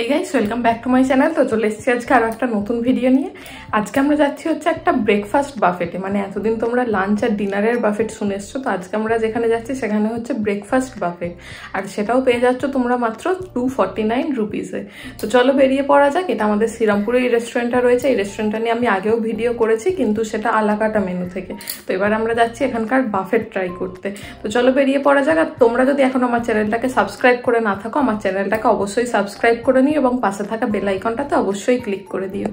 এই guys, welcome back to my channel. তো চলে এসেছি আজকে আরও একটা নতুন ভিডিও নিয়ে। আজকে আমরা যাচ্ছি হচ্ছে একটা ব্রেকফাস্ট বাফেটে। মানে এতদিন তোমরা লাঞ্চ আর ডিনারের বাফেট শুনে এসছো, তো আজকে আমরা যেখানে যাচ্ছি সেখানে হচ্ছে ব্রেকফাস্ট বাফেট, আর সেটাও পেয়ে যাচ্ছ তোমরা মাত্র 249 রুপিসে। তো চলো বেরিয়ে পড়া যাক। এটা আমাদের শ্রীরামপুরে এই রেস্টুরেন্টটা রয়েছে। এই রেস্টুরেন্টটা নিয়ে আমি আগেও ভিডিও করেছি, কিন্তু সেটা আলাকাটা মেনু থেকে। তো এবার আমরা যাচ্ছি এখানকার বাফেট ট্রাই করতে। তো চলো বেরিয়ে পড়া যাক। আর তোমরা যদি এখন আমার চ্যানেলটাকে সাবস্ক্রাইব করে না থাকো, আমার চ্যানেলটাকে অবশ্যই সাবস্ক্রাইব করে নিও এবং পাশে থাকা বেল আইকনটাতে অবশ্যই ক্লিক করে দিও।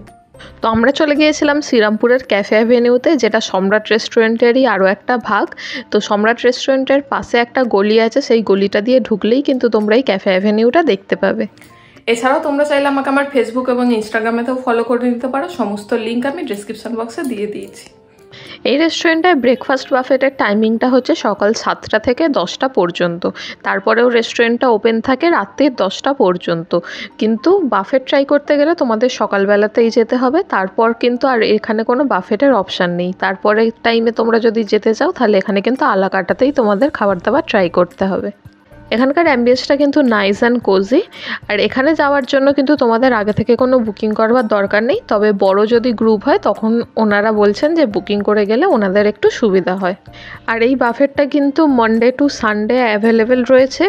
তো আমরা চলে গিয়েছিলাম শ্রীরামপুরের ক্যাফে অ্যাভিনিউতে, যেটা সম্রাট রেস্টুরেন্টেরই আরও একটা ভাগ। তো সম্রাট রেস্টুরেন্টের পাশে একটা গলি আছে, সেই গলিটা দিয়ে ঢুকলেই কিন্তু তোমরা এই ক্যাফে অ্যাভিনিউটা দেখতে পাবে। এছাড়াও তোমরা চাইলে আমাকে আমার ফেসবুক এবং ইনস্টাগ্রামেতেও ফলো করে নিতে পারো। সমস্ত লিঙ্ক আমি ডিসক্রিপশন বক্সে দিয়ে দিয়েছি। এই রেস্টুরেন্টটায় ব্রেকফাস্ট বাফেটের টাইমিংটা হচ্ছে সকাল 7টা থেকে 10টা পর্যন্ত। তারপরেও রেস্টুরেন্টটা ওপেন থাকে রাত্রির 10টা পর্যন্ত। কিন্তু বাফেট ট্রাই করতে গেলে তোমাদের সকালবেলাতেই যেতে হবে। তারপর কিন্তু আর এখানে কোনো বাফেটের অপশান নেই। তারপরে টাইমে তোমরা যদি যেতে চাও তাহলে এখানে কিন্তু আলাকাটাতেই তোমাদের খাবার দাবার ট্রাই করতে হবে। এখানকার অ্যাম্বিয়েন্সটা কিন্তু নাইস অ্যান্ড কোজি। আর এখানে যাওয়ার জন্য কিন্তু তোমাদের আগে থেকে কোনো বুকিং করবার দরকার নেই। তবে বড় যদি গ্রুপ হয় তখন ওনারা বলছেন যে বুকিং করে গেলে ওনাদের একটু সুবিধা হয়। আর এই বাফেটটা কিন্তু মানডে টু সানডে অ্যাভেলেবেল রয়েছে।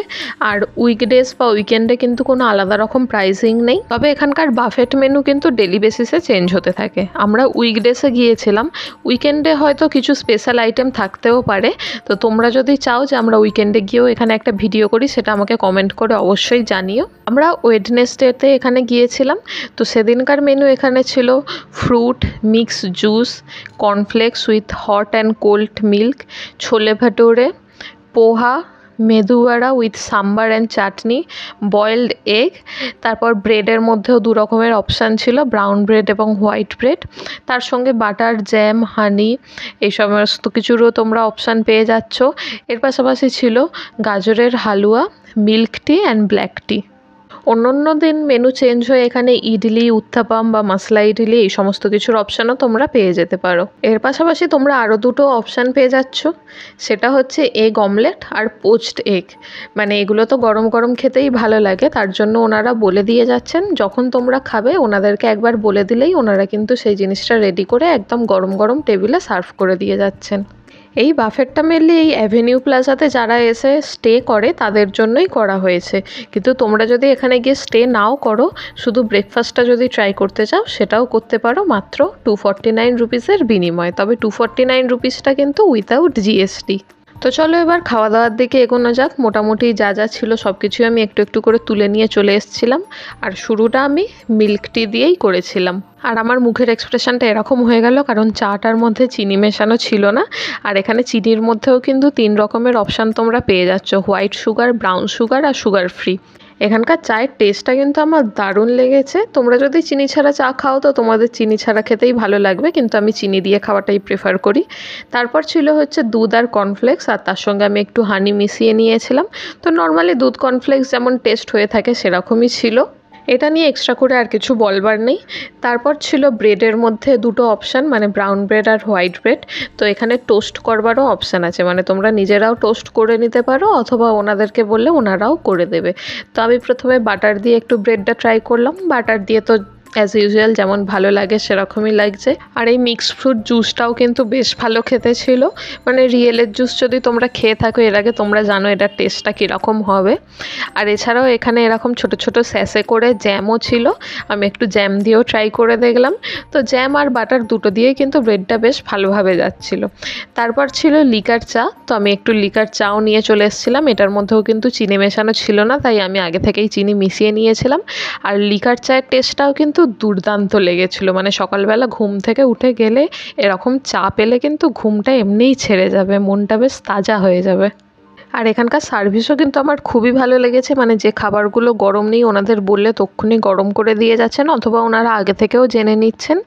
আর উইকডেজ বা উইকেন্ডে কিন্তু কোনো আলাদা রকম প্রাইসিং নেই। তবে এখানকার বাফেট মেনু কিন্তু ডেলি বেসিসে চেঞ্জ হতে থাকে। আমরা উইকডেসে গিয়েছিলাম, উইকেন্ডে হয়তো কিছু স্পেশাল আইটেম থাকতেও পারে। তো তোমরা যদি চাও যে আমরা উইকেন্ডে গিয়েও এখানে একটা ভিডিও করি, সেটা আমাকে কমেন্ট করে অবশ্যই জানিও। আমরা ওয়েডনেসডেতে এখানে গিয়েছিলাম। তো সেদিনকার মেনু এখানে ছিল fruit mix juice, cornflakes with hot and cold milk, chole bhature, poha, medu vada with sambar and chutney, boiled egg. তারপর ব্রেডের মধ্যেও দু রকমের অপশান ছিল, ব্রাউন ব্রেড এবং হোয়াইট ব্রেড। তার সঙ্গে বাটার, জ্যাম, হানি এই সমস্ত কিছুরও তোমরা অপশান পেয়ে যাচ্ছ। এর পাশাপাশি ছিল গাজরের হালুয়া, মিল্ক টি অ্যান্ড ব্ল্যাক টি। অন্য দিন মেনু চেঞ্জ হয়ে এখানে ইডলি, উত্থাপাম বা মশলা ইডলি এই সমস্ত কিছুর অপশানও তোমরা পেয়ে যেতে পারো। এর পাশাপাশি তোমরা আরও দুটো অপশান পেয়ে যাচ্ছ, সেটা হচ্ছে এগ অমলেট আর পোচড এগ। মানে এগুলো তো গরম গরম খেতেই ভালো লাগে, তার জন্য ওনারা বলে দিয়ে যাচ্ছেন যখন তোমরা খাবে ওনাদেরকে একবার বলে দিলেই ওনারা কিন্তু সেই জিনিসটা রেডি করে একদম গরম গরম টেবিলে সার্ভ করে দিয়ে যাচ্ছেন। এই বাফেটটা মেনলি এই অ্যাভিনিউ প্লাজাতে যারা এসে স্টে করে তাদের জন্যই করা হয়েছে। কিন্তু তোমরা যদি এখানে গিয়ে স্টে নাও করো, শুধু ব্রেকফাস্টটা যদি ট্রাই করতে চাও সেটাও করতে পারো মাত্র 249 রুপিসের বিনিময়ে। তবে 249 রুপিসটা কিন্তু উইথাউট জিএসটি। তো চলো এবার খাওয়া দাওয়ার দিকে এগোনো যাক। মোটামুটি যা যা ছিল সব কিছুই আমি একটু একটু করে তুলে নিয়ে চলে এসেছিলাম। আর শুরুটা আমি মিল্ক টি দিয়েই করেছিলাম। আর আমার মুখের এক্সপ্রেশনটা এরকম হয়ে গেল কারণ চাটার মধ্যে চিনি মেশানো ছিল না। আর এখানে চিনির মধ্যেও কিন্তু 3 রকমের অপশান তোমরা পেয়ে যাচ্ছ, হোয়াইট সুগার, ব্রাউন সুগার আর সুগার ফ্রি। এখানকার চায়ের টেস্টটা কিন্তু আমার দারুণ লেগেছে। তোমরা যদি চিনি ছাড়া চা খাও তো তোমাদের চিনি ছাড়া খেতেই ভালো লাগবে, কিন্তু আমি চিনি দিয়ে খাওয়াটাই প্রেফার করি। তারপর ছিল হচ্ছে দুধ আর কর্নফ্লেক্স, আর তার সঙ্গে আমি একটু হানি মিশিয়ে নিয়েছিলাম। তো নর্মালি দুধ কর্নফ্লেক্স যেমন টেস্ট হয়ে থাকে সেরকমই ছিল, এটা নিয়ে এক্সট্রা করে আর কিছু বলবার নেই। তারপর ছিল ব্রেডের মধ্যে দুটো অপশান, মানে ব্রাউন ব্রেড আর হোয়াইট ব্রেড। তো এখানে টোস্ট করবারও অপশান আছে, মানে তোমরা নিজেরাও টোস্ট করে নিতে পারো অথবা ওনাদেরকে বললে ওনারাও করে দেবে। তো আমি প্রথমে বাটার দিয়ে একটু ব্রেডটা ট্রাই করলাম। বাটার দিয়ে তো অ্যাজ ইউজুয়াল যেমন ভালো লাগে সেরকমই লাগছে। আর এই মিক্সড ফ্রুট জুসটাও কিন্তু বেশ ভালো খেতে ছিল। মানে রিয়েলের জুস যদি তোমরা খেয়ে থাকো এর আগে তোমরা জানো এটার টেস্টটা কীরকম হবে। আর এছাড়াও এখানে এরকম ছোট ছোট স্যাসে করে জ্যামও ছিল, আমি একটু জ্যাম দিয়েও ট্রাই করে দেখলাম। তো জ্যাম আর বাটার দুটো দিয়েই কিন্তু ব্রেডটা বেশ ভালোভাবে যাচ্ছিল। তারপর ছিল লিকার চা, তো আমি একটু লিকার চাও নিয়ে চলে এসেছিলাম। এটার মধ্যেও কিন্তু চিনি মেশানো ছিল না, তাই আমি আগে থেকেই চিনি মিশিয়ে নিয়েছিলাম। আর লিকার চায়ের টেস্টটাও কিন্তু দুর্দান্ত লেগেছিল। মানে সকালবেলা ঘুম থেকে উঠে গেলে এরকম চা পেলে কিন্তু ঘুমটা এমনিই ছেড়ে যাবে, মনটা বেশ তাজা হয়ে যাবে। আর এখানকার সার্ভিসও কিন্তু আমার খুবই ভালো লেগেছে। মানে যে খাবারগুলো গরম নেই ওনাদের বললে তক্ষুনি গরম করে দিয়ে যাচ্ছেন, অথবা ওনারা আগে থেকেও জেনে নিচ্ছেন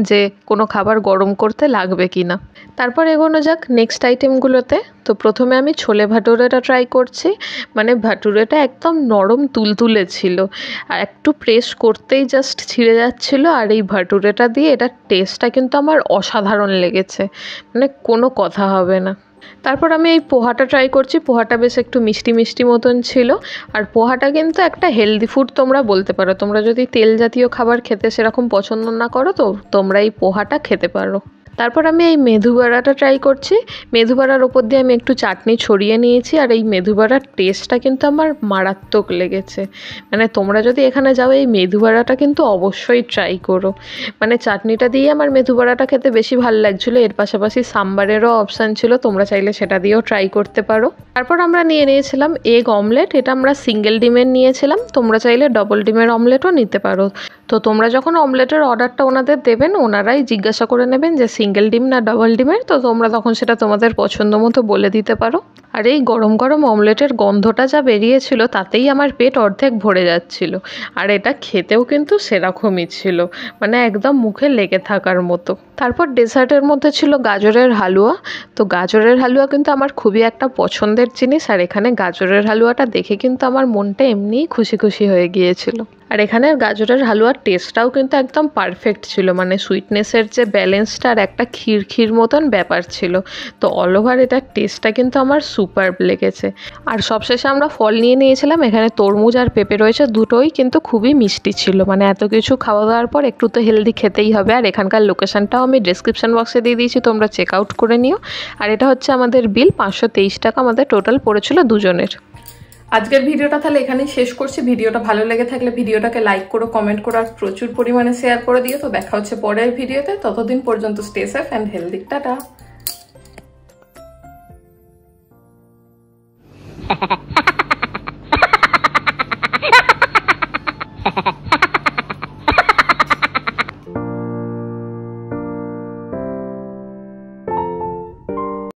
যে কোনো খাবার গরম করতে লাগবে কি না। তারপর এগোনো যাক নেক্সট আইটেমগুলোতে। তো প্রথমে আমি ছোলে ভাটুরেটা ট্রাই করছি। মানে ভাটুরেটা একদম নরম তুলতুলে ছিল, আর একটু প্রেস করতেই জাস্ট ছিঁড়ে যাচ্ছিল। আর এই ভাটুরেটা দিয়ে এটার টেস্টটা কিন্তু আমার অসাধারণ লেগেছে, মানে কোনো কথা হবে না। তারপর আমি এই পোহাটা ট্রাই করছি। পোহাটা বেশ একটু মিষ্টি মিষ্টি মতন ছিল। আর পোহাটা কিন্তু একটা হেলদি ফুড তোমরা বলতে পারো। তোমরা যদি তেল জাতীয় খাবার খেতে সেরকম পছন্দ না করো তো তোমরা এই পোহাটা খেতে পারো। তারপর আমি এই মেধু বড়াটা ট্রাই করছি। মেধু বড়ার ওপর দিয়ে আমি একটু চাটনি ছড়িয়ে নিয়েছি। আর এই মেধু বড়ার টেস্টটা কিন্তু আমার মারাত্মক লেগেছে। মানে তোমরা যদি এখানে যাও এই মেধু বড়াটা কিন্তু অবশ্যই ট্রাই করো। মানে চাটনিটা দিয়ে আমার মেধু বড়াটা খেতে বেশি ভালো লাগছিলো। এর পাশাপাশি সাম্বারেরও অপশান ছিল, তোমরা চাইলে সেটা দিয়েও ট্রাই করতে পারো। তারপর আমরা নিয়েছিলাম এগ অমলেট। এটা আমরা সিঙ্গেল ডিমের নিয়েছিলাম, তোমরা চাইলে ডবল ডিমের অমলেটও নিতে পারো। তো তোমরা যখন অমলেটের অর্ডারটা ওনাদের দেবেন, ওনারাই জিজ্ঞাসা করে নেবেন যে সিঙ্গেল ডিম না ডবল ডিমের। তো তোমরা তখন সেটা তোমাদের পছন্দ মতো বলে দিতে পারো। আর এই গরম গরম অমলেটের গন্ধটা যা বেরিয়েছিল তাতেই আমার পেট অর্ধেক ভরে যাচ্ছিল। আর এটা খেতেও কিন্তু সেরকমই ছিল, মানে একদম মুখে লেগে থাকার মতো। তারপর ডেজার্টের মধ্যে ছিল গাজরের হালুয়া। তো গাজরের হালুয়া কিন্তু আমার খুবই একটা পছন্দের জিনিস। আর এখানে গাজরের হালুয়াটা দেখে কিন্তু আমার মনটা এমনিই খুশি খুশি হয়ে গিয়েছিল। আর এখানের গাজরের হালুয়ার টেস্টটাও কিন্তু একদম পারফেক্ট ছিল, মানে সুইটনেসের যে ব্যালেন্সটা আর একটা ক্ষীর ক্ষীর মতন ব্যাপার ছিল। তো অল ওভার এটার টেস্টটা কিন্তু আমার সুপারব লেগেছে। আর সবশেষে আমরা ফল নিয়েছিলাম। এখানে তরমুজ আর পেঁপে রয়েছে, দুটোই কিন্তু খুবই মিষ্টি ছিল। মানে এত কিছু খাওয়া দাওয়ার পর একটু তো হেলদি খেতেই হবে। আর এখানকার লোকেশনটাও আমি ডেসক্রিপশন বক্সে দিয়ে দিয়েছি, তোমরা চেক আউট করে নিও। আর এটা হচ্ছে আমাদের বিল, 523 টাকা আমাদের টোটাল পড়েছিল দুজনের। আজকের ভিডিওটা তাহলে এখানেই শেষ করছি। ভিডিওটা ভালো লেগে থাকলে ভিডিওটাকে লাইক করো, কমেন্ট করো আর প্রচুর পরিমাণে শেয়ার করে দিও। তো দেখা হচ্ছে পরের ভিডিওতে। ততদিন পর্যন্ত stay safe and healthy. Tata.